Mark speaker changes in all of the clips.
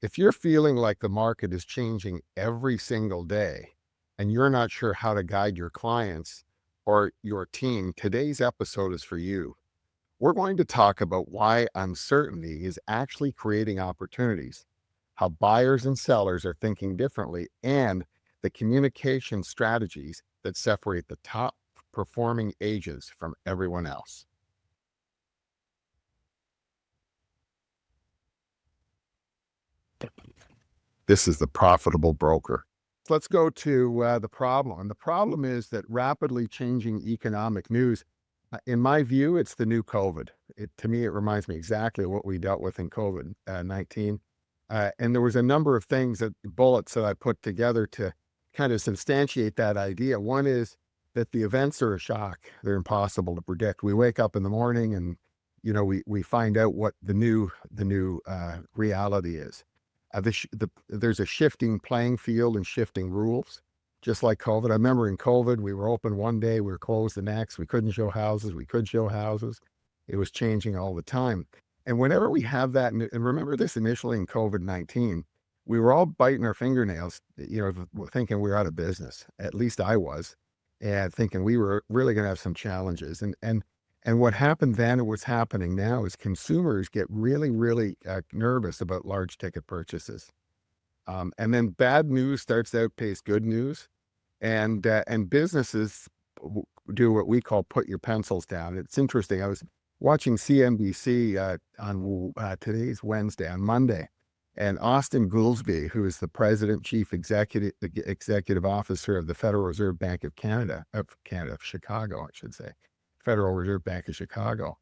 Speaker 1: If you're feeling like the market is changing every single day and you're not sure how to guide your clients or your team, today's episode is for you. We're going to talk about why uncertainty is actually creating opportunities, how buyers and sellers are thinking differently, and the communication strategies that separate the top performing agents from everyone else. This is the profitable broker. Let's go to the problem. And the problem is that rapidly changing economic news, in my view, it's the new COVID. To me, it reminds me exactly of what we dealt with in COVID 19. And there was a number of things bullets that I put together to kind of substantiate that idea. One is that the events are a shock. They're impossible to predict. We wake up in the morning and, we find out what the new reality is. There's a shifting playing field and shifting rules, just like COVID. I remember in COVID, we were open one day, we were closed the next. We couldn't show houses. We could show houses. It was changing all the time. And whenever we have that, and remember this initially in COVID-19, we were all biting our fingernails, thinking we were out of business. At least I was, and thinking we were really going to have some challenges. And what happened then and what's happening now is consumers get really, really nervous about large ticket purchases. And then bad news starts to outpace good news. And businesses do what we call put your pencils down. It's interesting. I was watching CNBC on today's Wednesday, on Monday, and Austin Goolsbee, who is the president, chief executive officer of the Federal Reserve Bank of Chicago, I should say. Federal Reserve Bank of Chicago.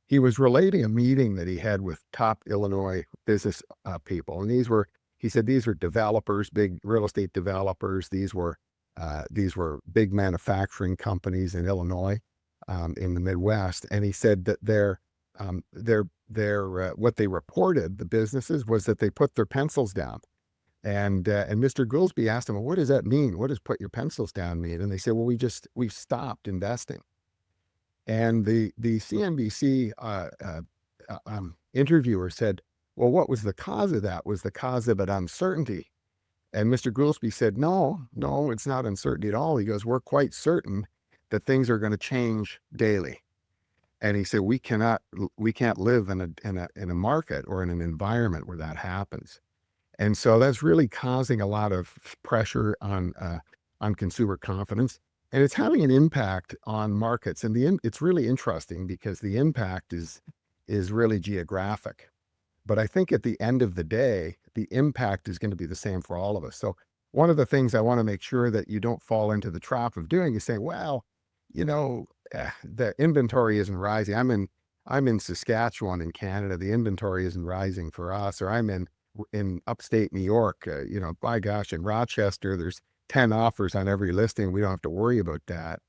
Speaker 1: He was relating a meeting that he had with top Illinois business people. And he said, these were developers, big real estate developers. These were big manufacturing companies in Illinois, in the Midwest. And he said that what they reported, the businesses, was that they put their pencils down. And Mr. Goolsbee asked him, well, what does that mean? What does put your pencils down mean? And they said, well, we've stopped investing. And the CNBC interviewer said, well, what was the cause of that? Was the cause of it uncertainty? And Mr. Goolsbee said, no, it's not uncertainty at all. He goes, we're quite certain that things are going to change daily. And he said, we can't live in a market or in an environment where that happens. And so that's really causing a lot of pressure on consumer confidence. And it's having an impact on markets. And it's really interesting because the impact is really geographic. But I think at the end of the day, the impact is going to be the same for all of us. So one of the things I want to make sure that you don't fall into the trap of doing is saying, well, the inventory isn't rising. I'm in Saskatchewan in Canada. The inventory isn't rising for us. Or I'm in upstate New York. By gosh, in Rochester, there's 10 offers on every listing. We don't have to worry about that.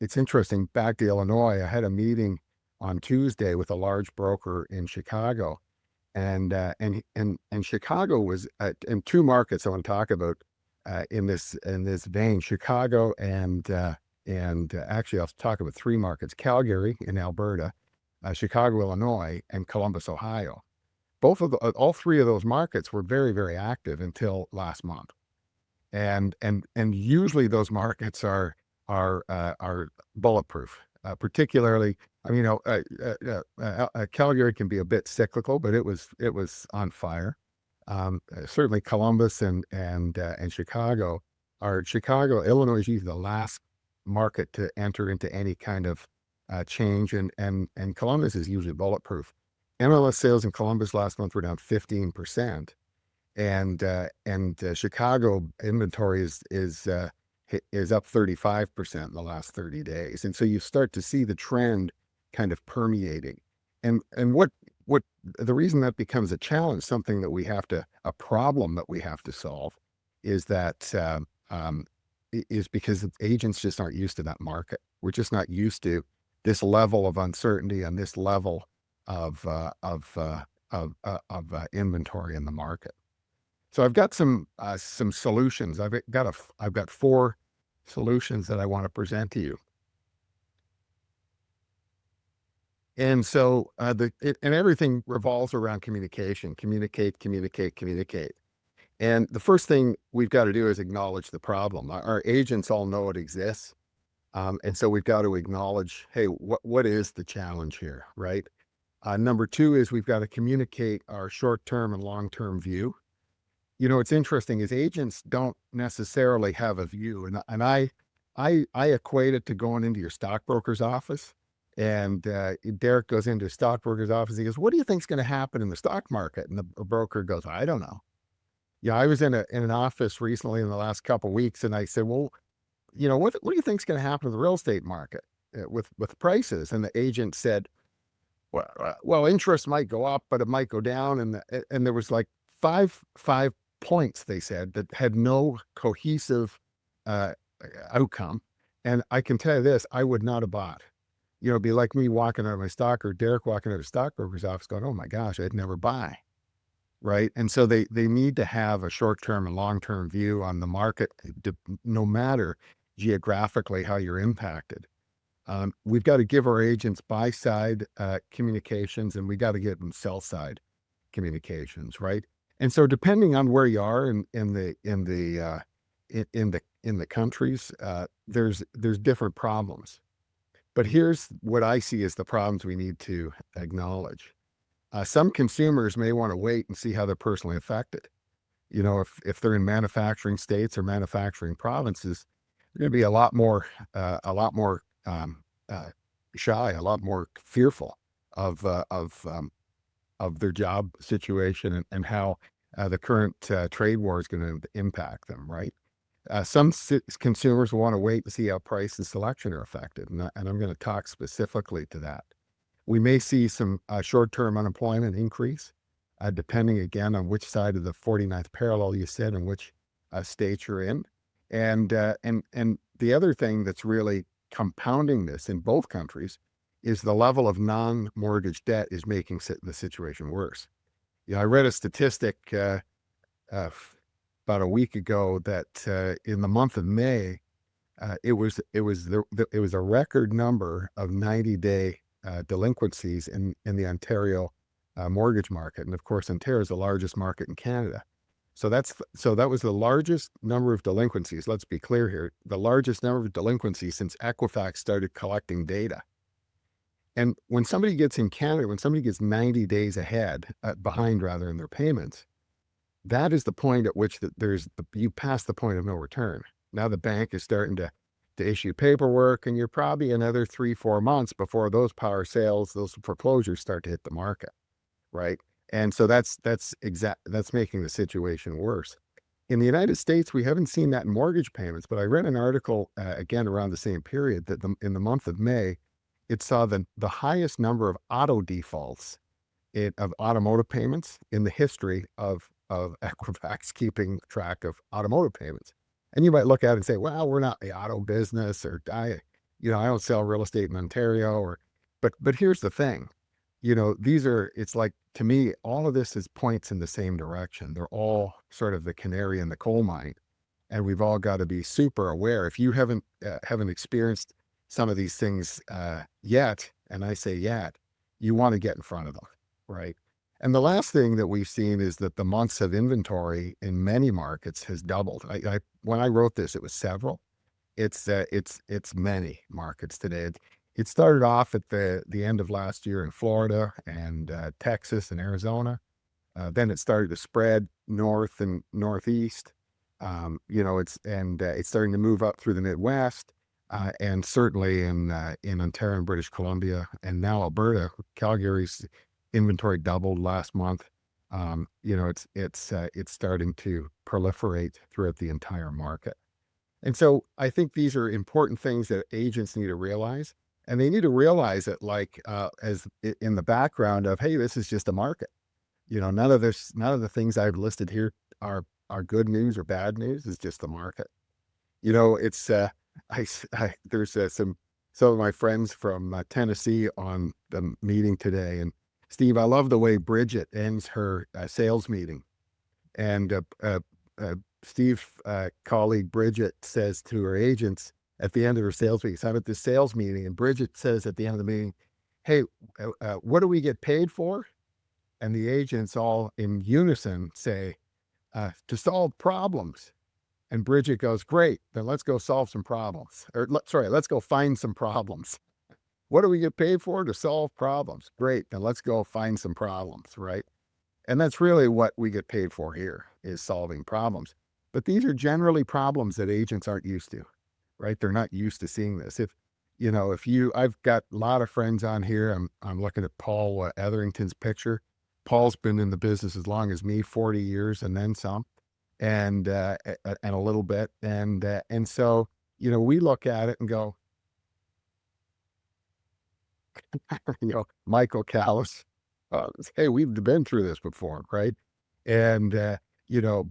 Speaker 1: It's interesting. Back to Illinois, I had a meeting on Tuesday with a large broker in Chicago, and Chicago was in two markets I want to talk about in this vein: Chicago and actually I'll talk about three markets: Calgary in Alberta, Chicago, Illinois, and Columbus, Ohio. All three of those markets were very, very active until last month. And usually those markets are bulletproof. Particularly, Calgary can be a bit cyclical, but it was on fire. Certainly, Columbus and Chicago Illinois is usually the last market to enter into any kind of change, and Columbus is usually bulletproof. MLS sales in Columbus last month were down 15%. And Chicago inventory is up 35% in the last 30 days. And so you start to see the trend kind of permeating. And what the reason that becomes a challenge, a problem that we have to solve, is that is because agents just aren't used to that market. We're just not used to this level of uncertainty and this level of inventory in the market. So I've got some solutions. I've got 4 solutions that I want to present to you. And so and everything revolves around communication, communicate, communicate, communicate. And the first thing we've got to do is acknowledge the problem. Our agents all know it exists. And so we've got to acknowledge, hey, what is the challenge here, right? Number two is we've got to communicate our short-term and long-term view. What's interesting is agents don't necessarily have a view, and I equate it to going into your stockbroker's office, and Derek goes into his stockbroker's office. He goes, "What do you think's going to happen in the stock market?" And the broker goes, "I don't know." Yeah, I was in an office recently in the last couple of weeks, and I said, "Well, what do you think's going to happen in the real estate market with prices?" And the agent said, well, interest might go up, but it might go down. And there was like five points, they said, that had no cohesive uh, outcome. And I can tell you this, I would not have bought. It'd be like me walking out of my stock or Derek walking out of the stockbroker's office going, oh my gosh, I'd never buy. Right. And so they need to have a short-term and long-term view on the market, no matter geographically how you're impacted. We've got to give our agents buy side communications, and we got to give them sell side communications, right? And so, depending on where you are in the countries, there's different problems. But here's what I see as the problems we need to acknowledge. Some consumers may want to wait and see how they're personally affected. If they're in manufacturing states or manufacturing provinces, they're going to be a lot more uh, shy, a lot more fearful of their job situation and how the current trade war is going to impact them. Right. Some consumers want to wait to see how price and selection are affected, and I'm going to talk specifically to that. We may see some short-term unemployment increase, depending again on which side of the 49th parallel you sit and which state you're in. And the other thing that's really compounding this in both countries is the level of non-mortgage debt is making the situation worse. I read a statistic about a week ago that in the month of May, it was a record number of 90-day delinquencies in the Ontario mortgage market, and of course, Ontario is the largest market in Canada. So that was the largest number of delinquencies. Let's be clear here: the largest number of delinquencies since Equifax started collecting data. And when somebody gets in Canada, when somebody gets 90 days behind rather in their payments, that is the point at which you pass the point of no return. Now the bank is starting to issue paperwork, and you're probably another 3-4 months before those power sales, those foreclosures start to hit the market, right? And so that's making the situation worse. In the United States, we haven't seen that in mortgage payments, but I read an article again around the same period that in the month of May, it saw the highest number of auto defaults of automotive payments in the history of Equifax keeping track of automotive payments. And you might look at it and say, well, we're not the auto business, or I don't sell real estate in Ontario, but here's the thing, it's like, to me, all of this is points in the same direction. They're all sort of the canary in the coal mine. And we've all got to be super aware. If you haven't experienced some of these things yet, and I say yet, you want to get in front of them, right? And the last thing that we've seen is that the months of inventory in many markets has doubled. When I wrote this, it was several. It's many markets today. It started off at the end of last year in Florida and Texas and Arizona. Then it started to spread north and northeast. It's starting to move up through the Midwest, and certainly in Ontario and British Columbia, and now Alberta. Calgary's inventory doubled last month. It's starting to proliferate throughout the entire market. And so I think these are important things that agents need to realize, and they need to realize it as in the background of, hey, this is just a market. None of the things I've listed here are good news or bad news. It's just the market. It's there's some of my friends from Tennessee on the meeting today, and Steve, I love the way Bridget ends her sales meeting. And Steve's colleague Bridget says to her agents at the end of her sales meeting, so I'm at this sales meeting, and Bridget says at the end of the meeting, hey, what do we get paid for? And the agents all in unison say, to solve problems. And Bridget goes, great, then let's go solve some problems. Let's go find some problems. What do we get paid for? To solve problems. Great, then let's go find some problems, right? And that's really what we get paid for here, is solving problems. But these are generally problems that agents aren't used to, right? They're not used to seeing this. I've got a lot of friends on here. I'm looking at Paul Etherington's picture. Paul's been in the business as long as me, 40 years and then some, and a little bit. And so, we look at it and go, Michael Callis, hey, we've been through this before, right? And,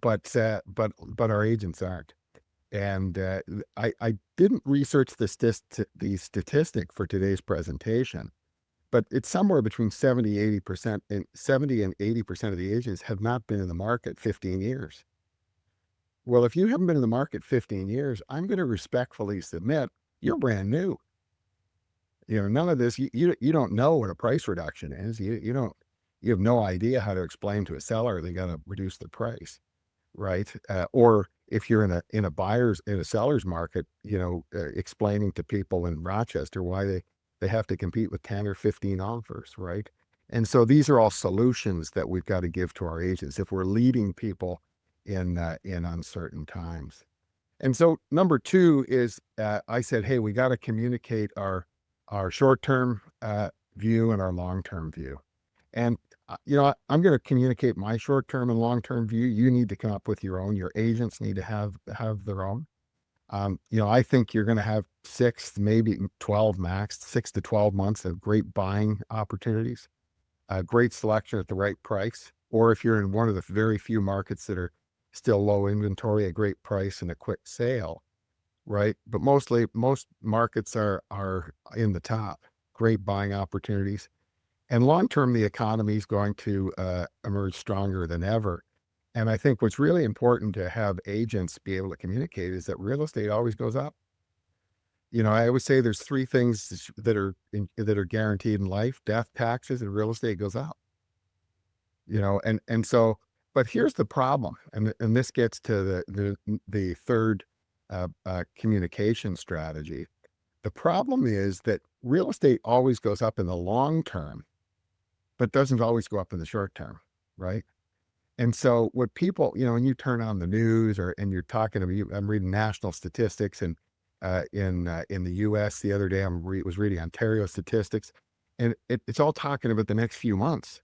Speaker 1: but our agents aren't. And I didn't research the statistic for today's presentation, but it's somewhere between 70 and 80% of the agents have not been in the market 15 years. Well, if you haven't been in the market 15 years, I'm going to respectfully submit you're brand new. None of this, you don't know what a price reduction is. You have no idea how to explain to a seller they got to reduce the price, right? Or if you're in a seller's market, explaining to people in Rochester why they have to compete with 10 or 15 offers, right? And so these are all solutions that we've got to give to our agents if we're leading people in uncertain times. And so number two is, I said, hey, we got to communicate our short-term view and our long-term view. And, I'm going to communicate my short-term and long-term view. You need to come up with your own. Your agents need to have their own. I think you're going to have 6, maybe 12 max, 6 to 12 months of great buying opportunities, great selection at the right price. Or if you're in one of the very few markets that are still low inventory, a great price and a quick sale. Right. But most markets are in the top, great buying opportunities. And long-term, the economy is going to emerge stronger than ever. And I think what's really important to have agents be able to communicate is that real estate always goes up. I always say there's 3 things that are guaranteed in life: death, taxes, and real estate goes up. And so, but here's the problem, and this gets to the third communication strategy. The problem is that real estate always goes up in the long term, but doesn't always go up in the short term, right? And so what people, when you turn on the news and you're talking to me, I'm reading national statistics, and in the U.S. the other day was reading Ontario statistics, and it's all talking about the next few months,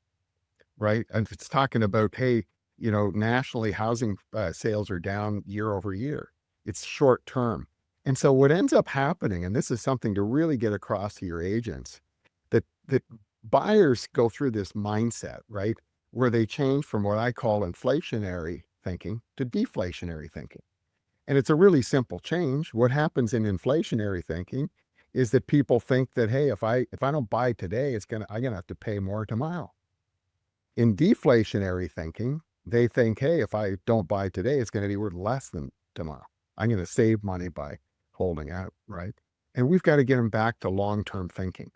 Speaker 1: right? And it's talking about, hey, nationally housing sales are down year over year. It's short term. And so what ends up happening, and this is something to really get across to your agents, that buyers go through this mindset, right, where they change from what I call inflationary thinking to deflationary thinking. And it's a really simple change. What happens in inflationary thinking is that people think that, hey, if I don't buy today, I'm gonna have to pay more tomorrow. In deflationary thinking, they think, hey, if I don't buy today, it's going to be worth less than tomorrow. I'm going to save money by holding out, right? And we've got to get them back to long-term thinking,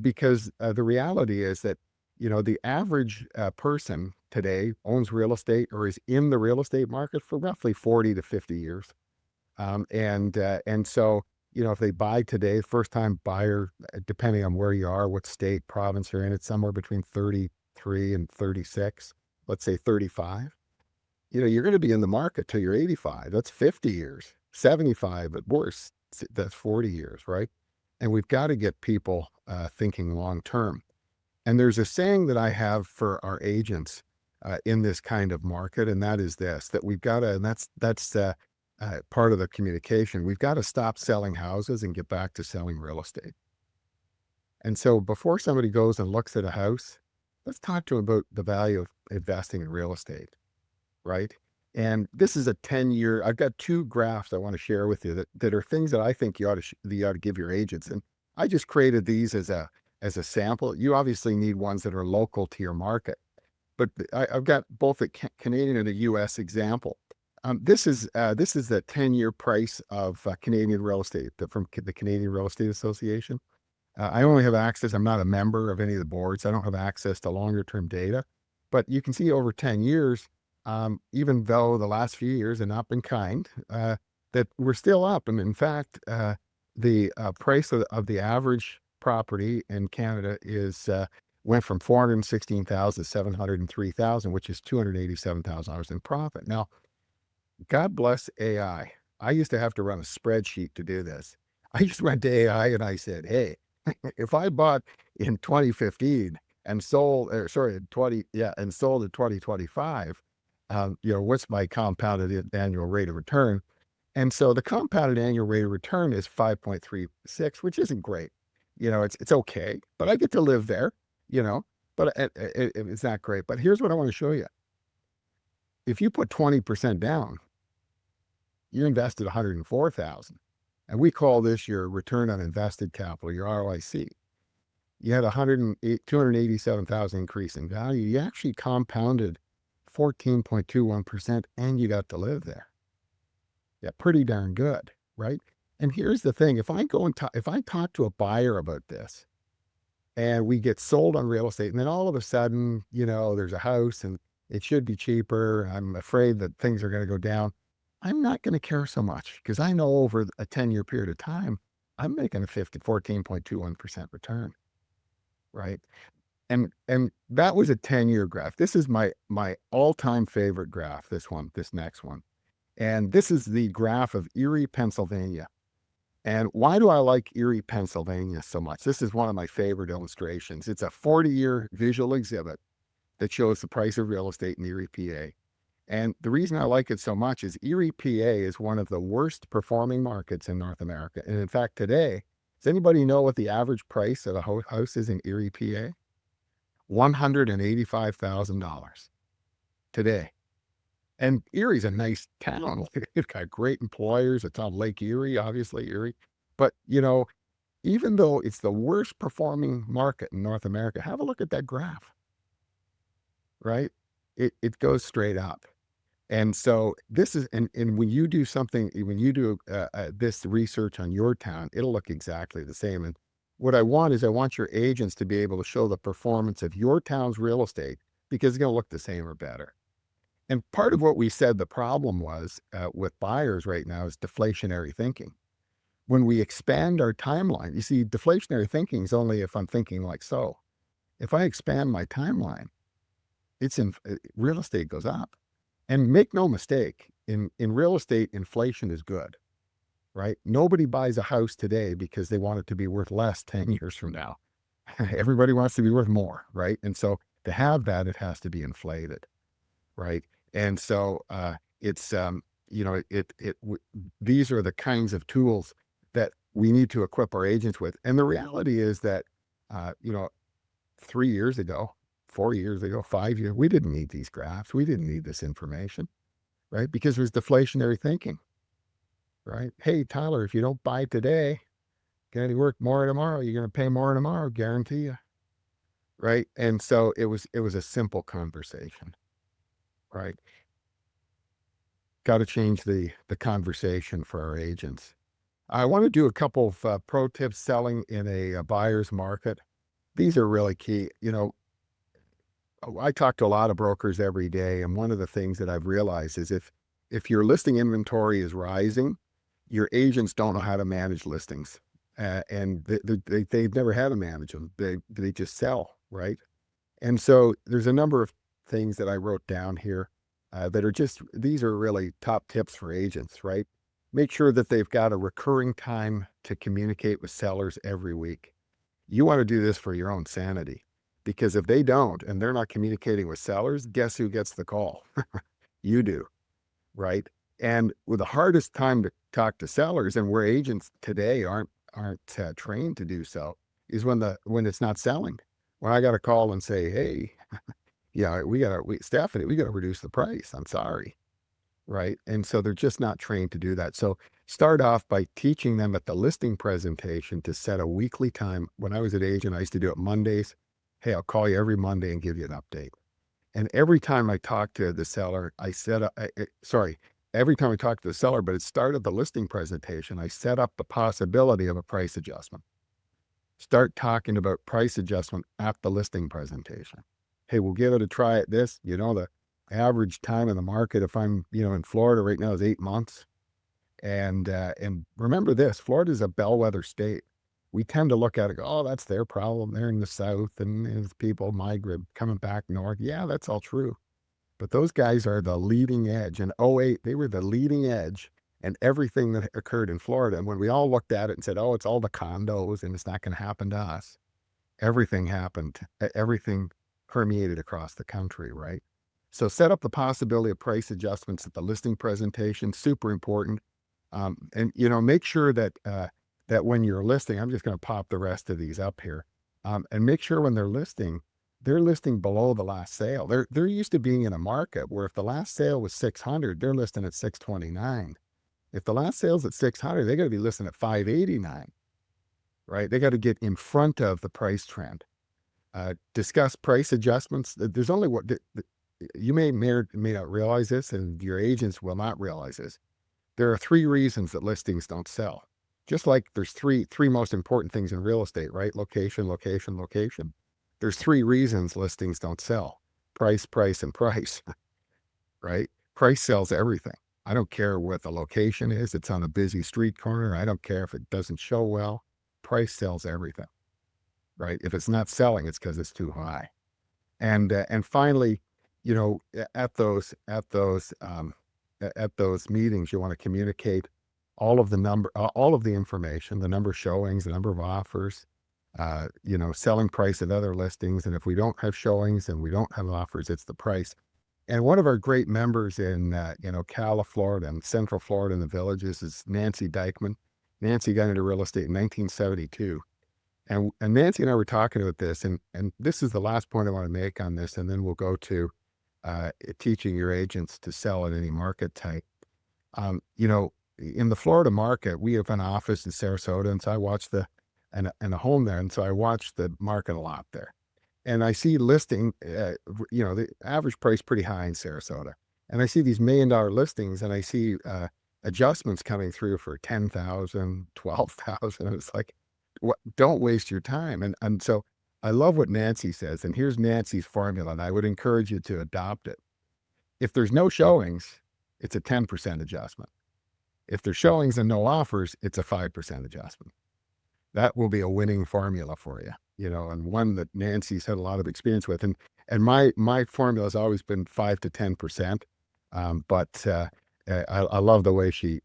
Speaker 1: because the reality is that, the average person today owns real estate or is in the real estate market for roughly 40 to 50 years. And so, if they buy today, first-time buyer, depending on where you are, what state, province you're in, it's somewhere between 33 and 36, let's say 35. You're going to be in the market till you're 85. That's 50 years, 75 at worst. That's 40 years, right? And we've got to get people thinking long term. And there's a saying that I have for our agents in this kind of market, and that is this: that we've got to, and that's part of the communication. We've got to stop selling houses and get back to selling real estate. And so before somebody goes and looks at a house, let's talk to them about the value of investing in real estate, right? And this is a 10-year, I've got 2 graphs I want to share with you that are things that I think you ought to give your agents. And I just created these as a sample. You obviously need ones that are local to your market, but I've got both a Canadian and a US example. This is the 10-year price of Canadian real estate from the Canadian Real Estate Association. I only have access. I'm not a member of any of the boards. I don't have access to longer term data, but you can see over 10 years, even though the last few years have not been kind, that we're still up. And in fact, the price of the average property in Canada is went from 416,000 to 703,000, which is $287,000 in profit. Now, God bless AI. I used to have to run a spreadsheet to do this. I just went to AI and I said, "Hey, if I bought in 2015 and sold, or sorry, 20, yeah, and sold in 2025, what's my compounded annual rate of return?" And so the compounded annual rate of return is 5.36, which isn't great. It's okay, but I get to live there, you know, but it's not great. But here's what I want to show you. If you put 20% down, you invested 104,000. And we call this your return on invested capital, your ROIC. You had 287,000 increase in value. You actually compounded 14.21% and you got to live there. Yeah, pretty darn good, right? And here's the thing. If I talk to a buyer about this and we get sold on real estate and then all of a sudden, there's a house and it should be cheaper. I'm afraid that things are going to go down. I'm not going to care so much because I know over a 10-year period of time, I'm making a 14.21% return, right? And that was a 10-year graph. This is my all-time favorite graph, this next one. And this is the graph of Erie, Pennsylvania. And why do I like Erie, Pennsylvania so much? This is one of my favorite illustrations. It's a 40-year visual exhibit that shows the price of real estate in Erie, PA. And the reason I like it so much is Erie, PA is one of the worst performing markets in North America. And in fact, today, does anybody know what the average price of a house is in Erie, PA? $185,000 today. And Erie's a nice town. It's got great employers. It's on Lake Erie, obviously Erie. But, even though it's the worst performing market in North America, have a look at that graph, right? It goes straight up. And so this is, and when you do this research on your town, it'll look exactly the same. And what I want your agents to be able to show the performance of your town's real estate because it's going to look the same or better. And part of what we said the problem was with buyers right now is deflationary thinking. When we expand our timeline, you see, deflationary thinking is only if I'm thinking like so. If I expand my timeline, real estate goes up. And make no mistake, in real estate, inflation is good, right? Nobody buys a house today because they want it to be worth less 10 years from now. Everybody wants to be worth more, right? And so to have that, it has to be inflated, right? And so these are the kinds of tools that we need to equip our agents with. And the reality is that, 3 years ago, 4 years ago, 5 years, we didn't need these graphs. We didn't need this information, right? Because it was deflationary thinking, right? Hey, Tyler, if you don't buy today, going to work more tomorrow. You're going to pay more tomorrow, guarantee you, right? And so it was a simple conversation, right? Got to change the conversation for our agents. I want to do a couple of pro tips selling in a buyer's market. These are really key. I talk to a lot of brokers every day, and one of the things that I've realized is if your listing inventory is rising, your agents don't know how to manage listings, and they've never had to manage them. They just sell, right? And so there's a number of things that I wrote down here that are these are really top tips for agents, right? Make sure that they've got a recurring time to communicate with sellers every week. You want to do this for your own sanity. Because if they don't, and they're not communicating with sellers, guess who gets the call? You do, right? And with the hardest time to talk to sellers, and where agents today aren't trained to do so, is when it's not selling. When I got a call and say, "Hey, yeah, Stephanie, we got to reduce the price. I'm sorry," right? And so they're just not trained to do that. So start off by teaching them at the listing presentation to set a weekly time. When I was an agent, I used to do it Mondays. Hey, I'll call you every Monday and give you an update. And every time I talk to the seller, every time I talk to the seller, but it started the listing presentation, I set up the possibility of a price adjustment. Start talking about price adjustment at the listing presentation. Hey, we'll give it a try at this. The average time in the market, if I'm, in Florida right now, is 8 months. And remember this, Florida is a bellwether state. We tend to look at it, go, oh, that's their problem. They're in the South and people migrate coming back north. Yeah, that's all true. But those guys are the leading edge. In '08, they were the leading edge and everything that occurred in Florida. And when we all looked at it and said, oh, it's all the condos and it's not going to happen to us, everything happened. Everything permeated across the country, right? So set up the possibility of price adjustments at the listing presentation, super important. And make sure that when you're listing, I'm just going to pop the rest of these up here, and make sure when they're listing below the last sale. They're used to being in a market where if the last sale was 600, they're listing at 629. If the last sale's at 600, they got to be listing at 589, right? They got to get in front of the price trend. Discuss price adjustments. There's only what you may not realize this, and your agents will not realize this. There are 3 reasons that listings don't sell. Just like there's three most important things in real estate, right? Location, location, location. There's 3 reasons listings don't sell. Price, price, and price, right? Price sells everything. I don't care what the location is. It's on a busy street corner. I don't care if it doesn't show well. Price sells everything, right? If it's not selling, it's because it's too high. And finally, at those meetings, you want to communicate all of the information, the number of showings, the number of offers, selling price at other listings. And if we don't have showings and we don't have offers, it's the price. And one of our great members in, Cala, Florida and Central Florida in the Villages is Nancy Dykeman. Nancy got into real estate in 1972. And Nancy and I were talking about this, and this is the last point I want to make on this, and then we'll go to teaching your agents to sell at any market type. In the Florida market, we have an office in Sarasota, and so I watch and a home there, and so I watch the market a lot there. And I see listing, the average price pretty high in Sarasota. And I see these $1 million listings, and I see adjustments coming through for 10,000, 12,000. And it's like, don't waste your time. And so I love what Nancy says. And here's Nancy's formula, and I would encourage you to adopt it. If there's no showings, it's a 10% adjustment. If there's showings and no offers, it's a 5% adjustment. That will be a winning formula for you, and one that Nancy's had a lot of experience with. And my formula has always been 5 to 10%. But I love the way she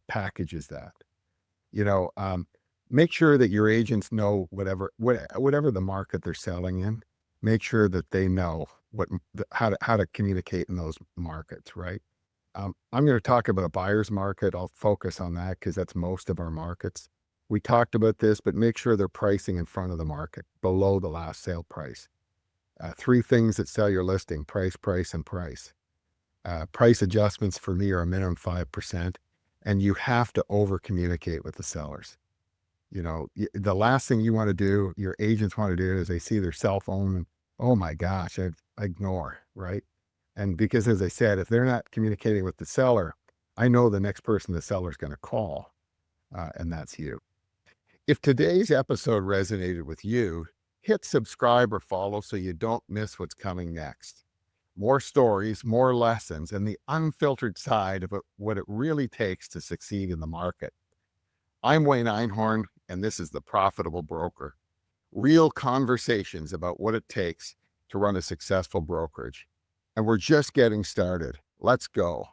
Speaker 1: packages that. Make sure that your agents know whatever the market they're selling in. Make sure that they know how to communicate in those markets, right? I'm going to talk about a buyer's market. I'll focus on that because that's most of our markets. We talked about this, but make sure they're pricing in front of the market, below the last sale price. 3 things that sell your listing: price, price, and price. Price adjustments for me are a minimum 5%, and you have to over communicate with the sellers. The last thing you want to do, your agents want to do, is they see their cell phone and, oh my gosh, I ignore, right? And because, as I said, if they're not communicating with the seller, I know the next person the seller's going to call, and that's you. If today's episode resonated with you, hit subscribe or follow so you don't miss what's coming next. More stories, more lessons, and the unfiltered side of what it really takes to succeed in the market. I'm Wayne Einhorn, and this is The Profitable Broker. Real conversations about what it takes to run a successful brokerage. And we're just getting started. Let's go.